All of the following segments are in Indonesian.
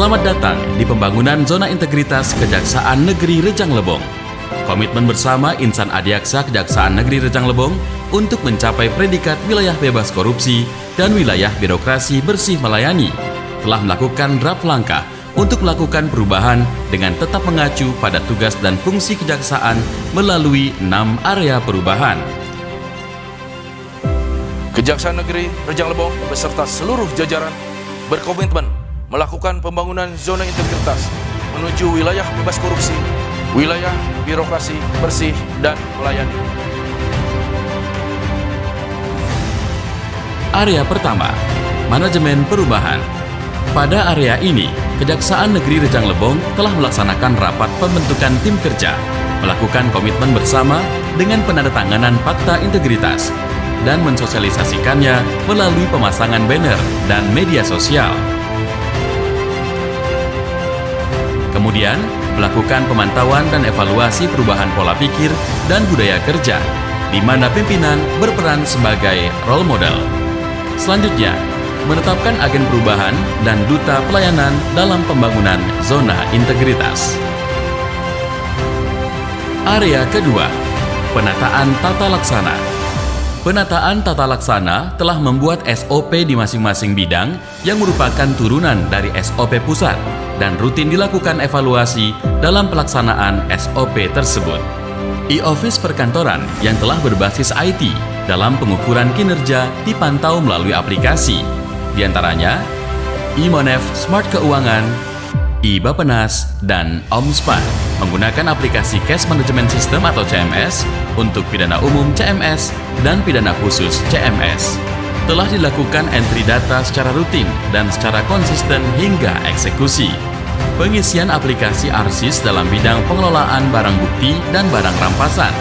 Selamat datang di pembangunan zona integritas Kejaksaan Negeri Rejang Lebong. Komitmen bersama Insan Adiaksa Kejaksaan Negeri Rejang Lebong untuk mencapai predikat wilayah bebas korupsi dan wilayah birokrasi bersih melayani telah melakukan draft langkah untuk melakukan perubahan dengan tetap mengacu pada tugas dan fungsi kejaksaan melalui 6 area perubahan. Kejaksaan Negeri Rejang Lebong beserta seluruh jajaran berkomitmen melakukan pembangunan zona integritas menuju wilayah bebas korupsi, wilayah birokrasi bersih dan melayani. Area pertama, manajemen perubahan. Pada area ini, Kejaksaan Negeri Rejang Lebong telah melaksanakan rapat pembentukan tim kerja, melakukan komitmen bersama dengan penandatanganan fakta integritas, dan mensosialisasikannya melalui pemasangan banner dan media sosial. Kemudian, melakukan pemantauan dan evaluasi perubahan pola pikir dan budaya kerja, di mana pimpinan berperan sebagai role model. Selanjutnya, menetapkan agen perubahan dan duta pelayanan dalam pembangunan zona integritas. Area kedua, penataan tata laksana. Penataan tata laksana telah membuat SOP di masing-masing bidang yang merupakan turunan dari SOP pusat dan rutin dilakukan evaluasi dalam pelaksanaan SOP tersebut. E-Office perkantoran yang telah berbasis IT dalam pengukuran kinerja dipantau melalui aplikasi, di antaranya e-Monef Smart Keuangan, e-Bapenas, dan Omspan menggunakan aplikasi Cash Management System atau CMS untuk pidana umum CMS dan pidana khusus CMS. Telah dilakukan entry data secara rutin dan secara konsisten hingga eksekusi. Pengisian aplikasi ARSIS dalam bidang pengelolaan barang bukti dan barang rampasan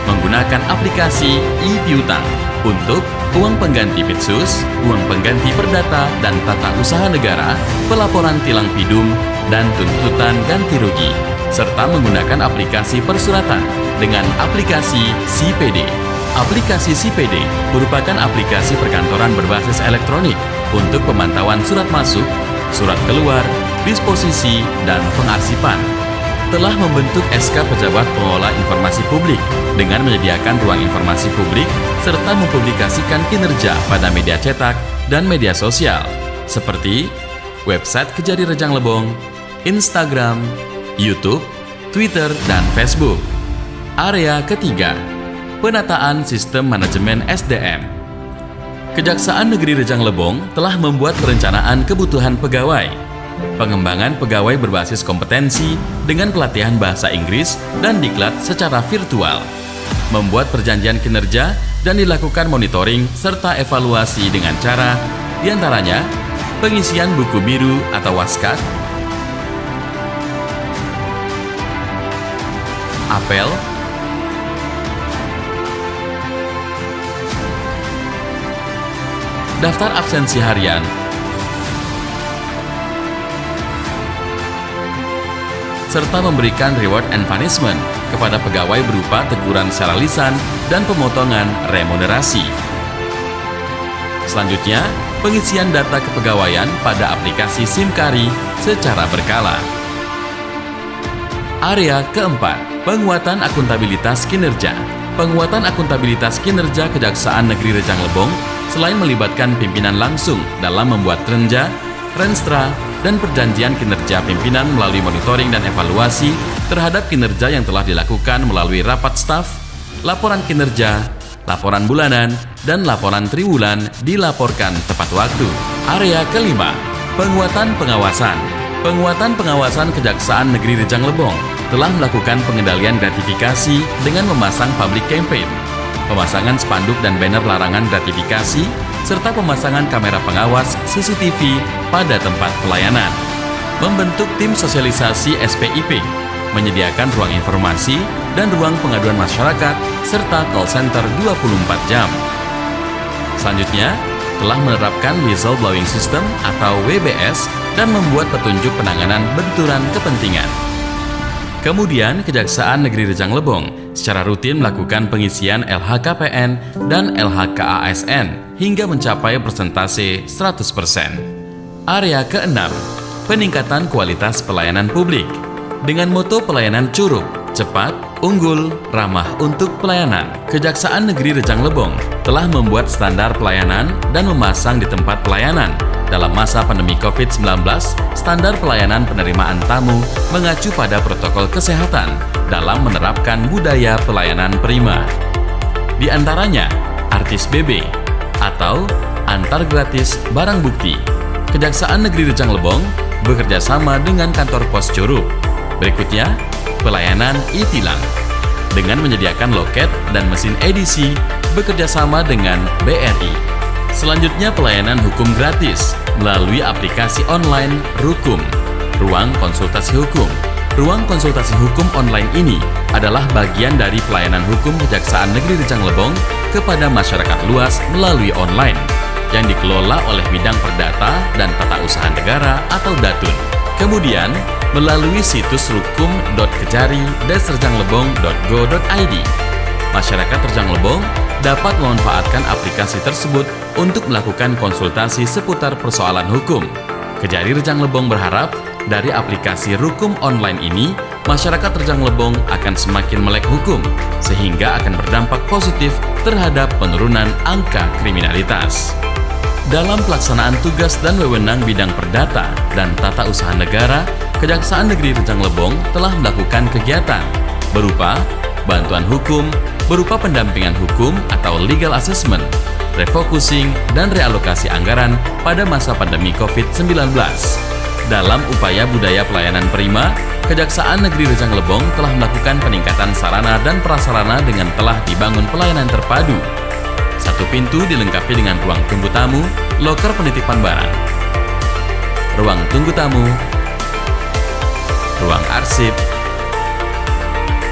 menggunakan aplikasi e-Piutang untuk uang pengganti Pitsus, uang pengganti perdata dan tata usaha negara, pelaporan tilang pidum, dan tuntutan ganti rugi, serta menggunakan aplikasi persuratan dengan aplikasi CPD. Aplikasi CPD merupakan aplikasi perkantoran berbasis elektronik untuk pemantauan surat masuk, surat keluar, disposisi, dan pengarsipan. Telah membentuk SK Pejabat Pengelola Informasi Publik dengan menyediakan ruang informasi publik serta mempublikasikan kinerja pada media cetak dan media sosial seperti website Kejari Rejang Lebong, Instagram, YouTube, Twitter, dan Facebook. Area ketiga, penataan sistem manajemen SDM. Kejaksaan Negeri Rejang Lebong telah membuat perencanaan kebutuhan pegawai, pengembangan pegawai berbasis kompetensi dengan pelatihan bahasa Inggris dan diklat secara virtual, membuat perjanjian kinerja dan dilakukan monitoring serta evaluasi dengan cara diantaranya pengisian buku biru atau waskat, apel, daftar absensi harian, serta memberikan reward and punishment kepada pegawai berupa teguran secara lisan dan pemotongan remunerasi. Selanjutnya, pengisian data kepegawaian pada aplikasi SIMKARI secara berkala. Area keempat, penguatan akuntabilitas kinerja. Penguatan akuntabilitas kinerja Kejaksaan Negeri Rejang Lebong selain melibatkan pimpinan langsung dalam membuat renja, renstra, dan perjanjian kinerja pimpinan melalui monitoring dan evaluasi terhadap kinerja yang telah dilakukan melalui rapat staf, laporan kinerja, laporan bulanan, dan laporan triwulan dilaporkan tepat waktu. Area kelima, penguatan pengawasan. Penguatan pengawasan Kejaksaan Negeri Rejang Lebong telah melakukan pengendalian gratifikasi dengan memasang public campaign, pemasangan spanduk dan banner larangan gratifikasi, serta pemasangan kamera pengawas CCTV pada tempat pelayanan. Membentuk tim sosialisasi SPIP, menyediakan ruang informasi dan ruang pengaduan masyarakat, serta call center 24 jam. Selanjutnya, telah menerapkan whistleblowing system atau WBS dan membuat petunjuk penanganan benturan kepentingan. Kemudian, Kejaksaan Negeri Rejang Lebong secara rutin melakukan pengisian LHKPN dan LHKASN hingga mencapai persentase 100%. Area keenam, peningkatan kualitas pelayanan publik. Dengan moto pelayanan curup, cepat, unggul, ramah untuk pelayanan, Kejaksaan Negeri Rejang Lebong telah membuat standar pelayanan dan memasang di tempat pelayanan. Dalam masa pandemi COVID-19, standar pelayanan penerimaan tamu mengacu pada protokol kesehatan dalam menerapkan budaya pelayanan prima. Di antaranya, artis BB atau antar gratis barang bukti. Kejaksaan Negeri Rejang Lebong bekerja sama dengan kantor pos Curup. Berikutnya, pelayanan e-tilang. Dengan menyediakan loket dan mesin edisi, bekerja sama dengan BRI. Selanjutnya, pelayanan hukum gratis melalui aplikasi online Rukum, Ruang Konsultasi Hukum. Ruang konsultasi hukum online ini adalah bagian dari pelayanan hukum Kejaksaan Negeri Rejang Lebong kepada masyarakat luas melalui online yang dikelola oleh Bidang Perdata dan Tata Usaha Negara atau Datun. Kemudian, melalui situs rukum.kejari-rejang-lebong.go.id. Masyarakat Rejang Lebong dapat memanfaatkan aplikasi tersebut untuk melakukan konsultasi seputar persoalan hukum. Kejari Rejang Lebong berharap dari aplikasi Rukum online ini, masyarakat Rejang Lebong akan semakin melek hukum, sehingga akan berdampak positif terhadap penurunan angka kriminalitas. Dalam pelaksanaan tugas dan wewenang bidang perdata dan tata usaha negara, Kejaksaan Negeri Rejang Lebong telah melakukan kegiatan berupa bantuan hukum, berupa pendampingan hukum atau legal assessment, refocusing, dan realokasi anggaran pada masa pandemi COVID-19. Dalam upaya budaya pelayanan prima, Kejaksaan Negeri Rejang Lebong telah melakukan peningkatan sarana dan prasarana dengan telah dibangun pelayanan terpadu. Satu pintu dilengkapi dengan ruang tunggu tamu, loker penitipan barang, ruang tunggu tamu, ruang arsip,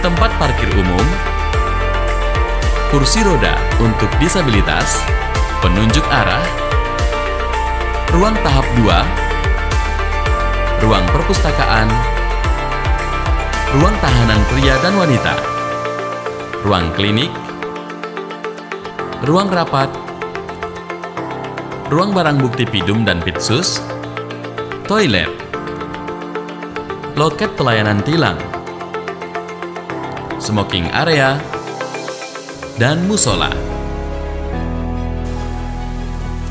tempat parkir umum, kursi roda untuk disabilitas, penunjuk arah, ruang tahap 2, ruang perpustakaan, ruang tahanan pria dan wanita, ruang klinik, ruang rapat, ruang barang bukti Pidum dan Pitsus, toilet, loket pelayanan tilang, smoking area, dan musola.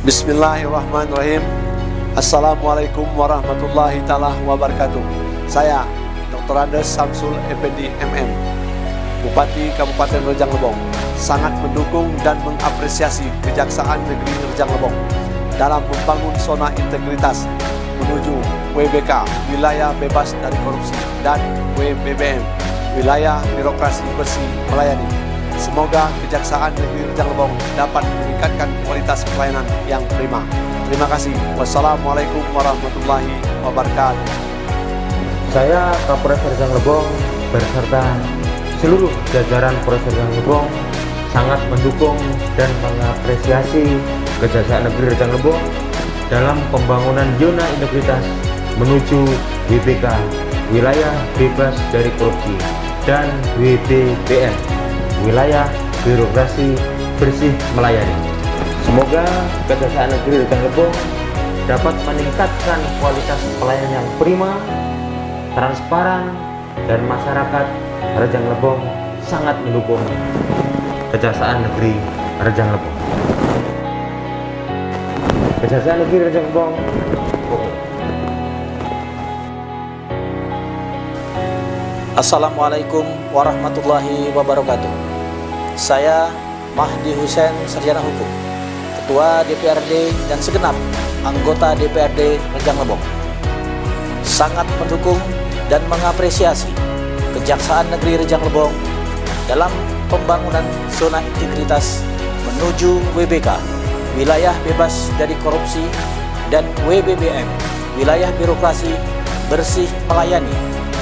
Bismillahirrahmanirrahim. Assalamualaikum warahmatullahi ta'ala wabarakatuh. Saya Dr. Andes Samsul Effendi MM, Bupati Kabupaten Rejang Lebong, sangat mendukung dan mengapresiasi Kejaksaan Negeri Rejang Lebong dalam membangun zona integritas menuju WBK, wilayah bebas dari korupsi, dan WBBM, wilayah birokrasi bersih melayani. Semoga Kejaksaan Negeri Rejang Lebong dapat meningkatkan kualitas pelayanan yang prima. Terima kasih. Wassalamualaikum warahmatullahi wabarakatuh. Saya Kapolres Rejang Lebong beserta seluruh jajaran Polres Rejang Lebong sangat mendukung dan mengapresiasi Kejaksaan Negeri Rejang Lebong dalam pembangunan zona integritas menuju WBK, wilayah bebas dari korupsi, dan WBBM, wilayah birokrasi bersih melayani. Semoga Kejaksaan Negeri Rejang Lebong dapat meningkatkan kualitas pelayanan yang prima, transparan, dan masyarakat Rejang Lebong sangat mendukung Kejaksaan Negeri Rejang Lebong. Kejaksaan Negeri Rejang Lebong. Assalamualaikum warahmatullahi wabarakatuh. Saya Mahdi Hussein, Sarjana Hukum, Ketua DPRD dan segenap anggota DPRD Rejang Lebong, sangat mendukung dan mengapresiasi Kejaksaan Negeri Rejang Lebong dalam pembangunan zona integritas menuju WBK, wilayah bebas dari korupsi, dan WBBM, wilayah birokrasi bersih melayani.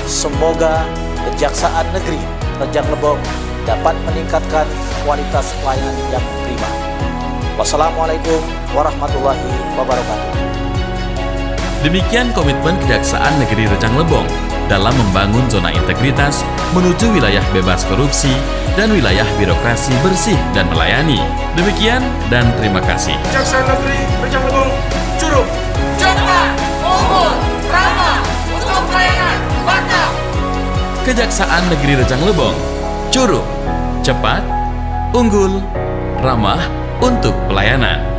Semoga Kejaksaan Negeri Rejang Lebong dapat meningkatkan kualitas pelayanan yang prima. Wassalamualaikum warahmatullahi wabarakatuh. Demikian komitmen Kejaksaan Negeri Rejang Lebong dalam membangun zona integritas menuju wilayah bebas korupsi dan wilayah birokrasi bersih dan melayani. Demikian dan terima kasih. Kejaksaan Negeri Rejang Lebong, Curup, cepat, unggul, ramah Kejaksaan Negeri Rejang Lebong. Curup, cepat, unggul, ramah untuk pelayanan.